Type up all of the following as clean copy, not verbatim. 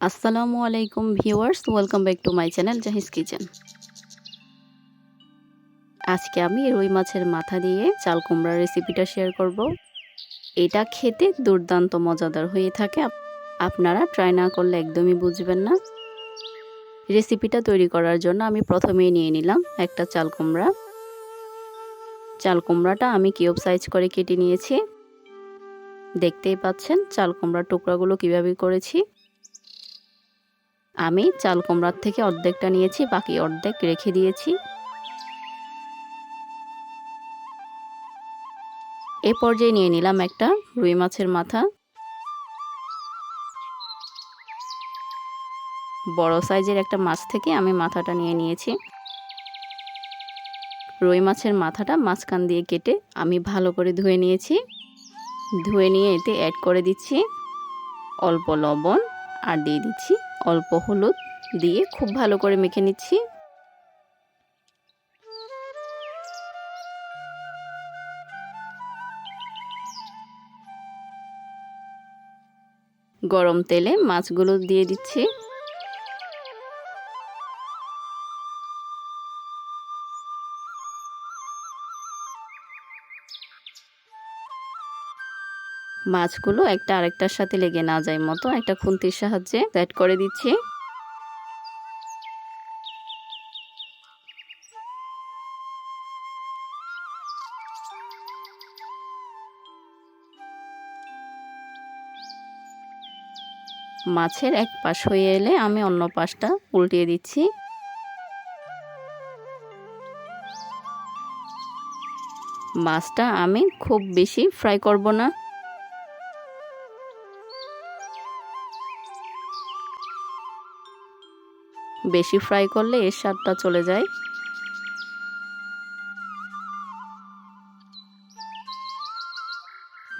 আসসালামু আলাইকুম viewers, welcome back to my channel Jahi's kitchen. আজকে আমি রুই মাছের মাথা দিয়ে চাল কুমড়ার রেসিপিটা শেয়ার করব। এটা খেতে দুর্দান্ত মজাদার হয়ে থাকে, আপনারা ট্রাই না করলে একদমই বুঝবেন না। রেসিপিটা তৈরি করার জন্য আমি প্রথমেই নিয়ে নিলাম একটা চাল কুমড়া। চাল কুমড়াটা আমি কিউব সাইজ করে কেটে নিয়েছি। দেখতেই পাচ্ছেন চাল কুমড়ার টুকরাগুলো কিভাবে করেছি। আমি চাল কুমড়ার থেকে অর্ধেকটা নিয়েছি, বাকি অর্ধেক রেখে দিয়েছি। এ পর্যায়ে নিয়ে নিলাম একটা রুই মাছের মাথা। বড় সাইজের একটা মাছ থেকে আমি মাথাটা নিয়ে নিয়েছি। রুই মাছের মাথাটা মাঝখান দিয়ে কেটে আমি ভালো করে ধুয়ে নিয়েছি। ধুয়ে নিয়ে এতে অ্যাড করে দিচ্ছি অল্প লবণ আর দিয়ে দিচ্ছি অল্প হলুদ, দিয়ে খুব ভালো করে মেখে নিচ্ছি। গরম তেলে মাছগুলো দিয়ে দিচ্ছি। মাছগুলো একটা আরেকটার সাথে লেগে না যায় মতো একটা খুন্তির সাহায্যে অ্যাড করে দিচ্ছি। মাছের এক পাশ হয়ে এলে আমি অন্য পাশটা উল্টিয়ে দিচ্ছি। মাছটা আমি খুব বেশি ফ্রাই করব না। বেশি ফ্রাই করলে এর স্বাদটা চলে যায়।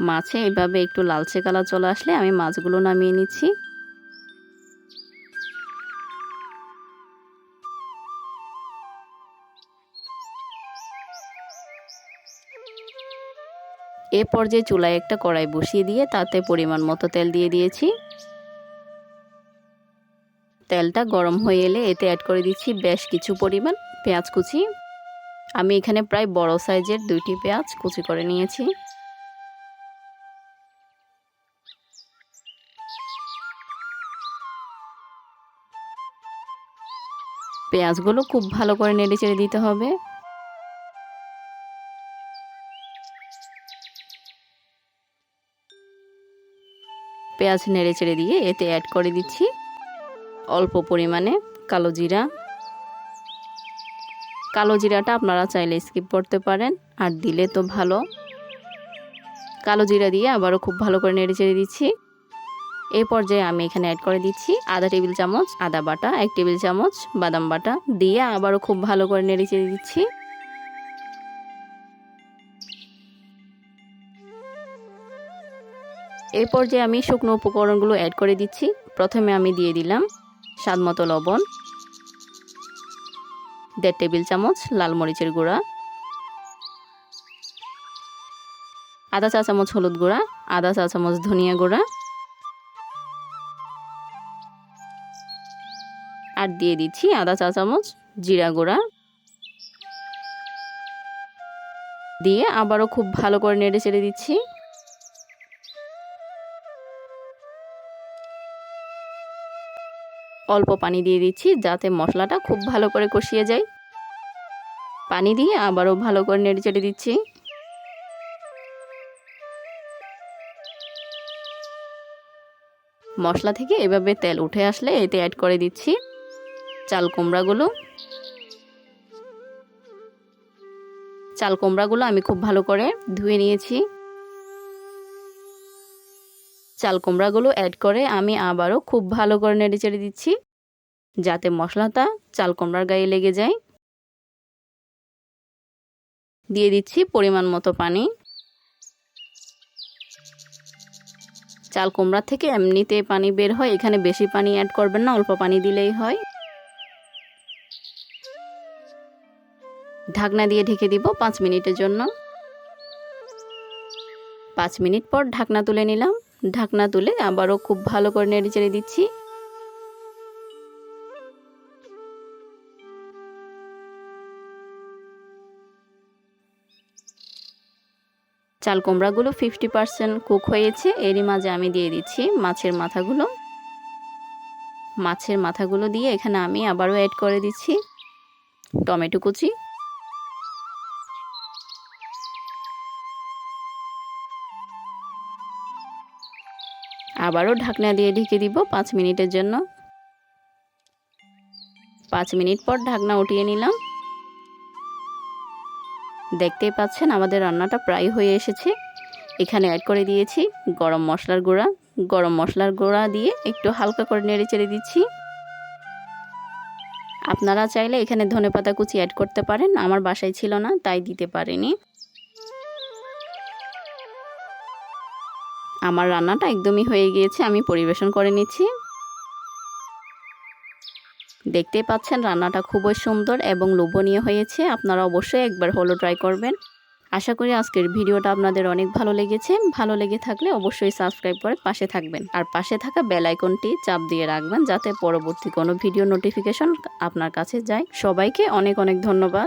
মাছে এভাবে একটু লালচে কালার চলে আসলে আমি মাছগুলো নামিয়ে নিচ্ছি। এ পর্যায়ে চুলায় একটা কড়াই বসিয়ে দিয়ে তাতে পরিমাণ মতো তেল দিয়ে দিয়েছি। তেলটা গরম হয়ে এলে এতে অ্যাড করে দিচ্ছি বেশ কিছু পরিমাণ পেঁয়াজ কুচি। আমি এখানে প্রায় বড় সাইজের 2টি পেঁয়াজ কুচি করে নিয়েছি। পেঁয়াজগুলো খুব ভালো করে নেড়েচেড়ে দিতে হবে। পেঁয়াজ নেড়েচেড়ে দিয়ে এতে অ্যাড করে দিচ্ছি অল্প পরিমাণে কালো জিরা। কালো জিরাটা আপনারা চাইলে স্কিপ করতে পারেন, আর দিলে তো ভালো। কালো জিরা দিয়ে আবারও খুব ভালো করে নেড়েচেড়ে দিচ্ছি। এই পর্যায়ে আমি এখানে অ্যাড করে দিচ্ছি আধা টেবিল চামচ আদা বাটা, 1 টেবিল চামচ বাদাম বাটা, দিয়ে আবারও খুব ভালো করে নেড়েচেড়ে দিচ্ছি। এই পর্যায়ে আমি শুকনো উপকরণগুলো অ্যাড করে দিচ্ছি। প্রথমে আমি দিয়ে দিলাম স্বাদ মতো লবণ, 1.5 টেবিল চামচ লাল মরিচের গুঁড়া, আধা চা চামচ হলুদ গুঁড়া, আধা চা চামচ ধনিয়া গুঁড়া, আর দিয়ে দিচ্ছি আধা চা চামচ জিরা গুঁড়া, দিয়ে আবারও খুব ভালো করে নেড়ে চেড়ে দিচ্ছি। অল্প পানি দিয়ে দিচ্ছি যাতে মশলাটা খুব ভালো করে কষিয়ে যায়। পানি দিয়ে আবারও ভালো করে নেড়ে চেড়ে দিচ্ছি। মশলা থেকে এভাবে তেল উঠে আসলে এতে অ্যাড করে দিচ্ছি চাল কুমড়াগুলো। চাল কুমড়াগুলো আমি খুব ভালো করে ধুয়ে নিয়েছি। চাল কুমড়াগুলো অ্যাড করে আমি আবারও খুব ভালো করে নেড়ে চেড়ে দিচ্ছি যাতে মশলাটা চাল কুমড়ার গায়ে লেগে যায়। দিয়ে দিচ্ছি পরিমাণ মতো পানি। চাল কুমড়া থেকে এমনিতে পানি বের হয়, এখানে বেশি পানি অ্যাড করবেন না, অল্প পানি দিলেই হয়। ঢাকনা দিয়ে ঢেকে দিব 5 মিনিটের জন্য। 5 মিনিট পর ঢাকনা তুলে নিলাম। ঢাকনা তুলে আবারও খুব ভালো করে নেড়ে চেড়ে দিচ্ছি। চাল কুমড়াগুলো 50% কুক হয়েছে, এরই মাঝে আমি দিয়ে দিচ্ছি মাছের মাথাগুলো। মাছের মাথাগুলো দিয়ে এখানে আমি আবারও অ্যাড করে দিচ্ছি টমেটো কুচি। আবারও ঢাকনা দিয়ে ঢেকে দিব 5 মিনিটের জন্য। 5 মিনিট পর ঢাকনা উঠিয়ে নিলাম। দেখতেই পাচ্ছেন আমাদের রান্নাটা প্রায় হয়ে এসেছে। এখানে অ্যাড করে দিয়েছি গরম মশলার গুঁড়া। গরম মশলার গুঁড়া দিয়ে একটু হালকা করে নেড়েচেড়ে দিচ্ছি। আপনারা চাইলে এখানে ধনেপাতা কুচি অ্যাড করতে পারেন, আমার বাসায় ছিল না তাই দিতে পারিনি। আমার রান্নাটা একদমই হয়ে গিয়েছে, আমি পরিবেশন করে নিচ্ছি। দেখতেই পাচ্ছেন রান্নাটা খুবই সুন্দর এবং লোভনীয় হয়েছে। আপনারা অবশ্যই একবার হলো ট্রাই করবেন। আশা করি আজকের ভিডিওটা আপনাদের অনেক ভালো লেগেছে। ভালো লেগে থাকলে অবশ্যই সাবস্ক্রাইব করে পাশে থাকবেন, আর পাশে থাকা বেল আইকনটি চাপ দিয়ে রাখবেন যাতে পরবর্তী কোনো ভিডিও নোটিফিকেশন আপনার কাছে যায়। সবাইকে অনেক অনেক ধন্যবাদ।